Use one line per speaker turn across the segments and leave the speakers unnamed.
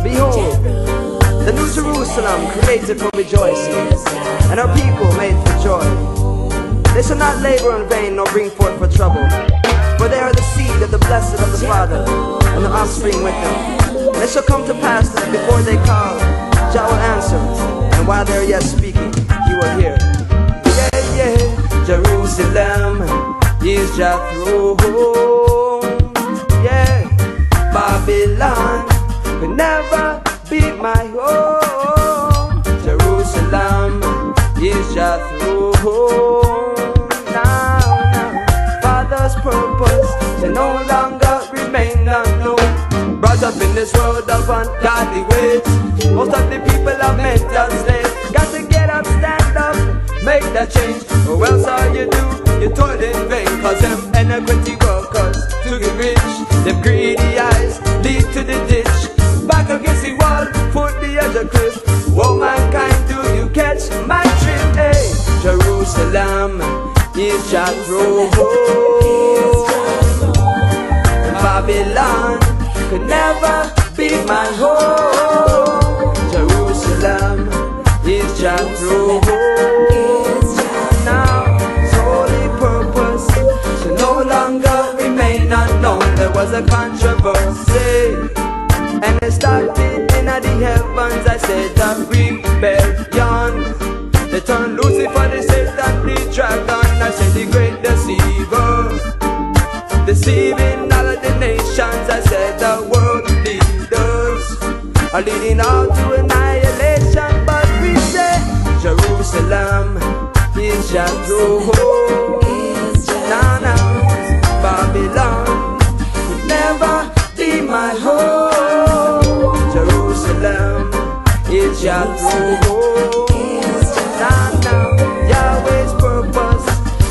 Behold, the New Jerusalem created for rejoicing, and our people made for joy. They shall not labor in vain nor bring forth for trouble, for they are the seed of the blessed of the Father, and the offspring with them. And it shall come to pass that before they call, Jah will answer, and while they are yet speaking, He will hear. Yeah, yeah, Jerusalem is Jah throne. Yeah, Babylon could never be my home. Jerusalem is Jah throne. Now, Father's purpose shall no longer remain unknown. Brought up in this world of ungodly ways, most of the people are mental slaves. Got to get up, stand up, make that change, or else all you do, you toil in vain. Cause them iniquity workers to get rich, them greedy eyes lead to the ditch. Back against the wall, foot the edge of cliff. Oh mankind, do you catch my drift? Hey, Jerusalem is Jah throne. Babylon could never be my home. Jerusalem is Jah throne. Now His holy purpose shall no longer remain unknown. There was a controversy, and it started in the heavens. I said a rebellion. They turned Lucifer, they Satan, the dragon. I said the great deceiver, deceiving all of the nations. I said the world leaders are leading all to annihilation. But we say Jerusalem is Jah throne. Now, Babylon could never be my home. Jerusalem is Jah throne. Now, Yahweh's purpose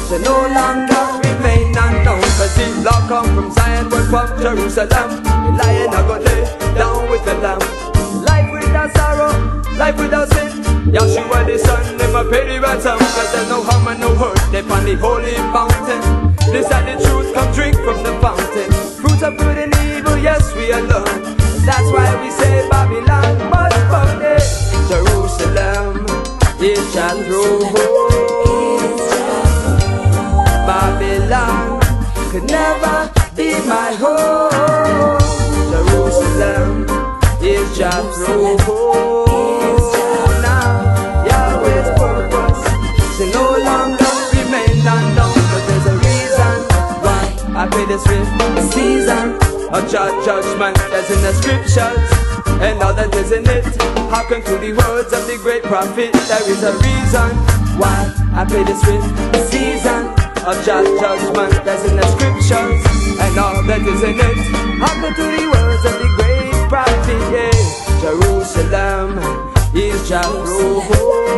shall no longer remain unknown. Cause the law come from Zion, word from Jerusalem. The lion I go lay down with the lamb. Life without sorrow, life without sin. Yahshua the Son, never pay the ransom. Cause there's no harm and no hurt, they find the holy fountain. This is the truth, come drink from the fountain. Fruits of good and evil, yes we are learned. That's why we say Babylon must burn it. Jerusalem is Jah throne. Babylon could never be my home. Jerusalem is Jah throne. Now Yahweh's purpose shall no longer remain unknown. But there's a reason why I pay this with season of judgment that's in the scriptures, and all that is in it. Hearken to the words of the great prophet. There is a reason why I pay this with season of judgment that's in the scriptures, and all that is in it. Hearken to the words of the great prophet. Yeah, Jerusalem is Jah throne.